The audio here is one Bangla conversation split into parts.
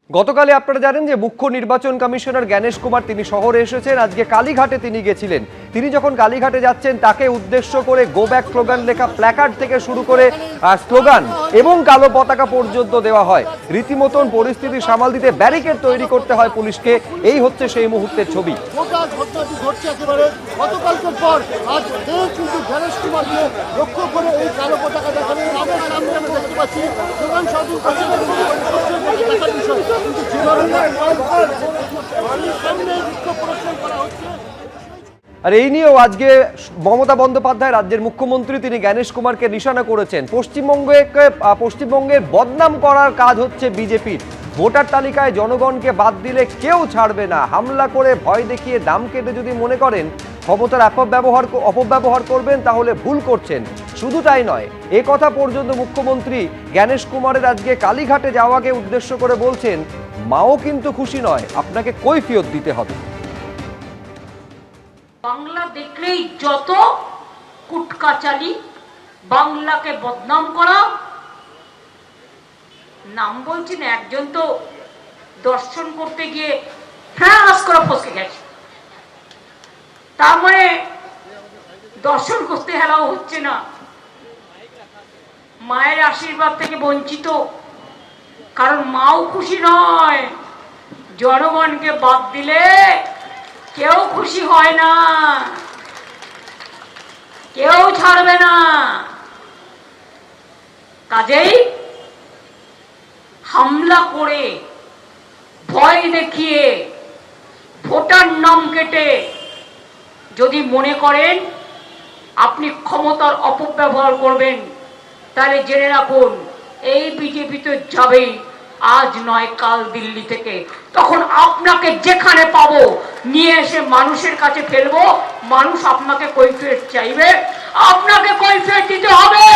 গতকালে আপনারা জানেন যে মুখ্য নির্বাচন কমিশনার জ্ঞানেশ কুমার তিনি শহরে এসেছেন। আজকে কালীঘাটে তিনি গেছিলেন। তিনি যখন কালীঘাটে যাচ্ছেন তাকে উদ্দেশ্য করে গো ব্যাক স্লোগান লেখা প্ল্যাকার্ড থেকে শুরু করে স্লোগান এবং কালো পতাকা পর্যন্ত দেওয়া হয়। রীতিমতন পরিস্থিতি সামাল দিতে ব্যারিকেড তৈরি করতে হয় পুলিশকে। এই হচ্ছে সেই মুহূর্তের ছবি। গতকালকের পর আজ কিন্তু জ্ঞানেশ কুমারকে লক্ষ্য করে এই কালো পতাকা দেখানো আমাদের সামনে আমরা দেখতে পাচ্ছি স্লোগান সাধন করছে দেখার বিষয় কিন্তু যে ধরনের সামনে বিক্ষোভ প্রদর্শন করা হচ্ছে। আর এই নিয়েও আজকে মমতা বন্দ্যোপাধ্যায় রাজ্যের মুখ্যমন্ত্রী তিনি জ্ঞানেশ কুমারকে নিশানা করেছেন। পশ্চিমবঙ্গের বদনাম করার কাজ হচ্ছে বিজেপির। ভোটার তালিকায় জনগণকে বাদ দিলে কেউ ছাড়বে না। হামলা করে ভয় দেখিয়ে দাম কেটে যদি মনে করেন ক্ষমতার অপব্যবহার করবেন তাহলে ভুল করছেন। শুধু তাই নয়, এ কথা পর্যন্ত মুখ্যমন্ত্রী জ্ঞানেশ কুমারের আজকে কালীঘাটে যাওয়াকে উদ্দেশ্য করে বলছেন, মাও কিন্তু খুশি নয়, আপনাকে কৈফিয়ত দিতে হবে। বাংলা দেখলেই যত কুটকাচালি, বাংলাকে বদনাম করা, নাম বলছি না, একজন তো দর্শন করতে গিয়ে ফ্রাস করে ফসকে গেছে। তার মানে দর্শন করতে হেলাও হচ্ছে না, মায়ের আশীর্বাদ থেকে বঞ্চিত। কারণ মাও খুশি নয়, জনগণকে বাদ দিলে কেউ খুশি হয় না, কেউ ছাড়বে না। কাজেই হামলা করে ভয় দেখিয়ে ভোটার নাম কেটে যদি মনে করেন আপনি ক্ষমতার অপব্যবহার করবেন, তাহলে জেনে রাখুন এই বিজেপি তো যাবেই, আজ নয় কাল দিল্লি থেকে। তখন আপনাকে যেখানে পাবো নিয়ে এসে মানুষের কাছে ফেলবো, মানুষ আপনাকে কৈফিয়ত চাইবে, আপনাকে কৈফিয়ত দিতে হবে।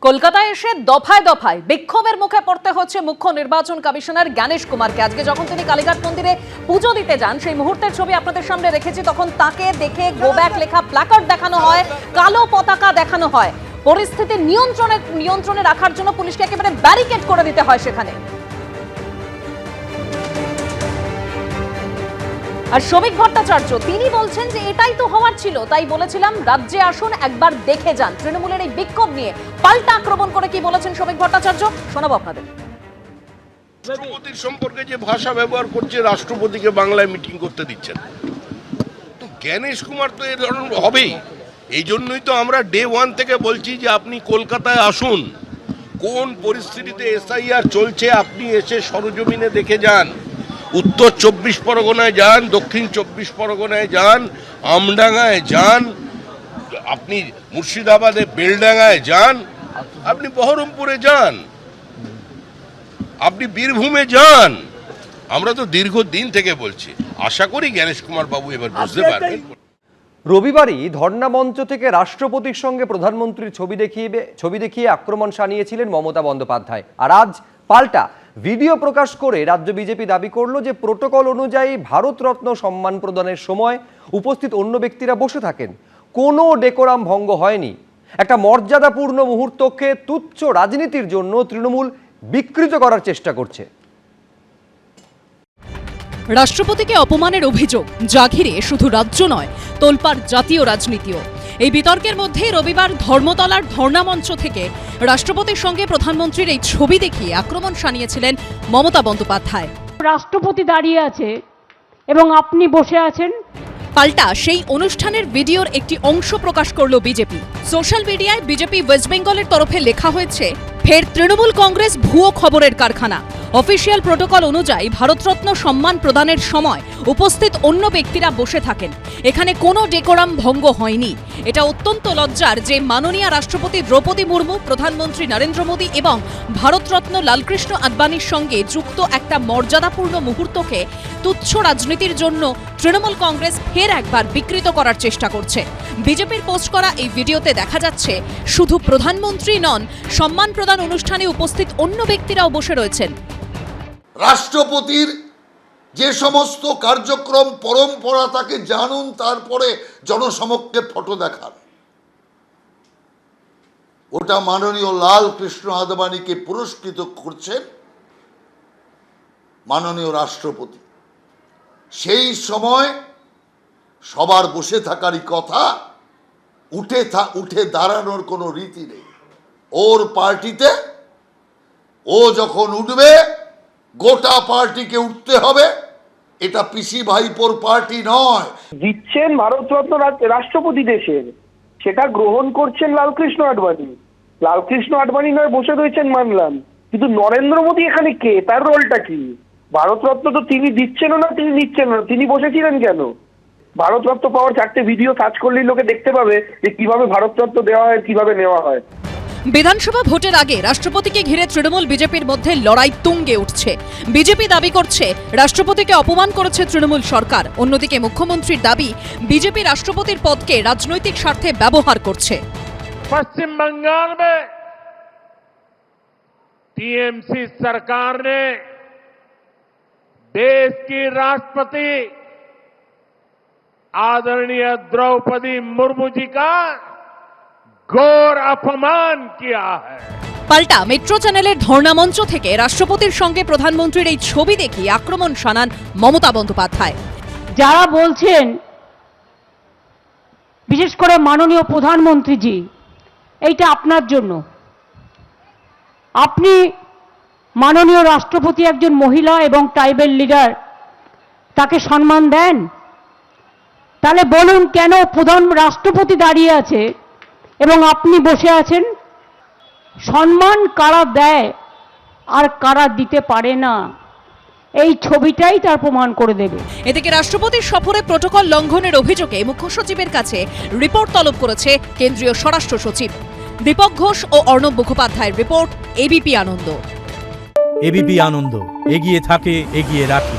কলকাতায় এসে দফায় দফায় বিক্ষোভের মুখে পড়তে হচ্ছে মুখ্য নির্বাচন কমিশনার জ্ঞানেশ কুমারকে। আজকে যখন তিনি কালীঘাট মন্দিরে পুজো দিতে যান, সেই মুহূর্তের ছবি আপনাদের সামনে রেখেছি। তখন তাকে দেখে গো ব্যাক লেখা প্ল্যাকার্ড দেখানো হয়, কালো পতাকা দেখানো হয়। পরিস্থিতি নিয়ন্ত্রণে রাখার জন্য পুলিশকে একেবারে ব্যারিকেড করে দিতে হয় সেখানে। আর শ্রমিক ভট্টাচার্য তিনি বলছেন যে এটাই তো হওয়ার ছিল, তাই বলেছিলাম রাজ্যে আসুন একবার দেখে যান। তৃণমূলের এই বিক্ষোভ নিয়ে পাল্টা আক্রমণ করে কি বলেছেন শ্রমিক ভট্টাচার্য, শোনাবো আপনাদের। রাষ্ট্রপতির সম্পর্কে যে ভাষা ব্যবহার করছে, রাষ্ট্রপতিকে বাংলায় মিটিং করতে দিচ্ছেন, তো জ্ঞানেশ কুমার তো এ ধরনের হবেই। এই জন্যই তো আমরা ডে ওয়ান থেকে বলছি যে আপনি কলকাতায় আসুন, কোন পরিস্থিতিতে এসআইআর চলছে আপনি এসে সরজমিনে দেখে যান। উত্তর 24 পরগনায় যান, দক্ষিণ 24 পরগনায় যান, আমডাঙ্গায় যান, আপনি মুর্শিদাবাদে বেলডাঙ্গায় যান, আপনি বহরমপুরে যান, আপনি বীরভূমে যান। আমরা তো দীর্ঘদিন থেকে বলছি, আশা করি জ্ঞানেশ কুমার বাবু এবার বুঝতে পারবেন। রবিবারই ধর্ণা মঞ্চ থেকে রাষ্ট্রপতির সঙ্গে প্রধানমন্ত্রীর ছবি দেখিয়ে আক্রমণ শানিয়েছিলেন মমতা বন্দ্যোপাধ্যায়। আর আজ পাল্টা ভিডিও প্রকাশ করে রাজ্য বিজেপি দাবি করলো যে প্রোটোকল অনুযায়ী ভারতরত্ন সম্মান প্রদানের সময় উপস্থিত অন্য ব্যক্তিরা বসে থাকেন, কোনো ডেকোরাম ভঙ্গ হয়নি। একটা মর্যাদাপূর্ণ মুহূর্তকে তুচ্ছ রাজনীতির জন্য তৃণমূল বিকৃত করার চেষ্টা করছে। রাষ্ট্রপতিকে অপমানের অভিযোগ, যা ঘিরে শুধু রাজ্য নয়, তোলপাড় জাতীয় রাজনীতিও। এই বিতর্কের মধ্যে রবিবার ধর্মতলার ধর্ণামঞ্চ থেকে রাষ্ট্রপতির সঙ্গে প্রধানমন্ত্রীর এই ছবি দেখিয়ে আক্রমণ শানিয়েছিলেন মমতা বন্দ্যোপাধ্যায়। রাষ্ট্রপতি দাঁড়িয়ে আছে এবং আপনি বসে আছেন। পাল্টা সেই অনুষ্ঠানের ভিডিওর একটি অংশ প্রকাশ করল বিজেপি। সোশ্যাল মিডিয়ায় বিজেপি ওয়েস্ট বেঙ্গলের তরফে লেখা হয়েছে, ফের তৃণমূল কংগ্রেস ভুয়ো খবরের কারখানা। অফিসিয়াল প্রোটোকল অনুযায়ী ভারতরত্ন সম্মান প্রদানের সময় উপস্থিত অন্য ব্যক্তিরা বসে থাকেন, এখানে কোনো ডেকোরাম ভঙ্গ হয়নি। এটা অত্যন্ত লজ্জার যে মাননীয় রাষ্ট্রপতি দ্রৌপদী মুর্মু, প্রধানমন্ত্রী নরেন্দ্র মোদী এবং ভারতরত্ন লালকৃষ্ণ আদবানির সঙ্গে যুক্ত একটা মর্যাদাপূর্ণ মুহূর্তকে তুচ্ছ রাজনীতির জন্য তৃণমূল কংগ্রেস ফের একবার বিকৃত করার চেষ্টা করছে। বিজেপির পোস্ট করা এই ভিডিওতে দেখা যাচ্ছে শুধু প্রধানমন্ত্রী নন, সম্মান প্রদান অনুষ্ঠানে উপস্থিত অন্য ব্যক্তিরাও বসে রয়েছেন। রাষ্ট্রপতির যে সমস্ত কার্যক্রম পরম্পরা তাকে জানুন, তারপরে জনসমক্ষে ফটো দেখান। ওটা মাননীয় লাল কৃষ্ণ আদবানীকে পুরস্কৃত করছেন মাননীয় রাষ্ট্রপতি। সেই সময় সবার বসে থাকারই কথা, উঠে দাঁড়ানোর কোনো রীতি নেই। ওর পার্টিতে ও যখন উঠবে গোটা পার্টিকে উঠতে হবে। এটা পিসি ভাইপোর পার্টি নয়। দিচ্ছেন ভারতরত্ন রাষ্ট্রপতি দেশের, সেটা গ্রহণ করছেন লালকৃষ্ণ আডবাণী। লালকৃষ্ণ আডবাণী নয় বসে রয়েছেন মানলাম, কিন্তু নরেন্দ্র মোদী এখানে কে, তার রোলটা কি? ভারতরত্ন তো তিনি দিচ্ছেনও না, তিনি নিচ্ছেন না, তিনি বসেছিলেন কেন? ভারতরত্ন পাওয়ার 4টে ভিডিও সার্চ করলেই লোকে দেখতে পাবে যে কিভাবে ভারতরত্ন দেওয়া হয়, কিভাবে নেওয়া হয়। বিধানসভা ভোটের আগে রাষ্ট্রপতিকে ঘিরে তৃণমূল বিজেপির মধ্যে লড়াই তুঙ্গে উঠছে। বিজেপি দাবি করছে রাষ্ট্রপতিকে অপমান করেছে তৃণমূল সরকার। অন্যদিকে মুখ্যমন্ত্রীর দাবি বিজেপি রাষ্ট্রপতির পদকে রাজনৈতিক স্বার্থে ব্যবহার করছে। पश्चिम बंगाल में टीएमसी सरकार ने देश की राष्ट्रपति आदरणीय द्रौपदी मुर्मू जी का घोर अपमान किया है। পাল্টা মেট্রো চ্যানেলের ধর্ণামঞ্চ থেকে রাষ্ট্রপতির সঙ্গে প্রধানমন্ত্রীর এই ছবি দেখিয়ে আক্রমণ শানান মমতা বন্দ্যোপাধ্যায়। যারা বলছেন, বিশেষ করে মাননীয় প্রধানমন্ত্রীজি, এইটা আপনার জন্য। আপনি মাননীয় রাষ্ট্রপতি একজন মহিলা এবং ট্রাইবেল লিডার, তাকে সম্মান দেন? তাহলে বলুন কেন প্রধান রাষ্ট্রপতি দাঁড়িয়ে আছে এবং আপনি বসে আছেন? সম্মান কারা দেয় আর কারা দিতে পারে না, এই ছবিটাই তার প্রমাণ করে দেবে। এদিকে রাষ্ট্রপতির সফরে প্রটোকল লঙ্ঘনের অভিযোগে মুখ্য সচিবের কাছে রিপোর্ট তলব করেছে কেন্দ্রীয় স্বরাষ্ট্র সচিব। দীপক ঘোষ ও অর্ণব মুখোপাধ্যায়ের রিপোর্ট, এবিপি আনন্দ। এবিপি আনন্দ, এগিয়ে থাকে, এগিয়ে রাখে।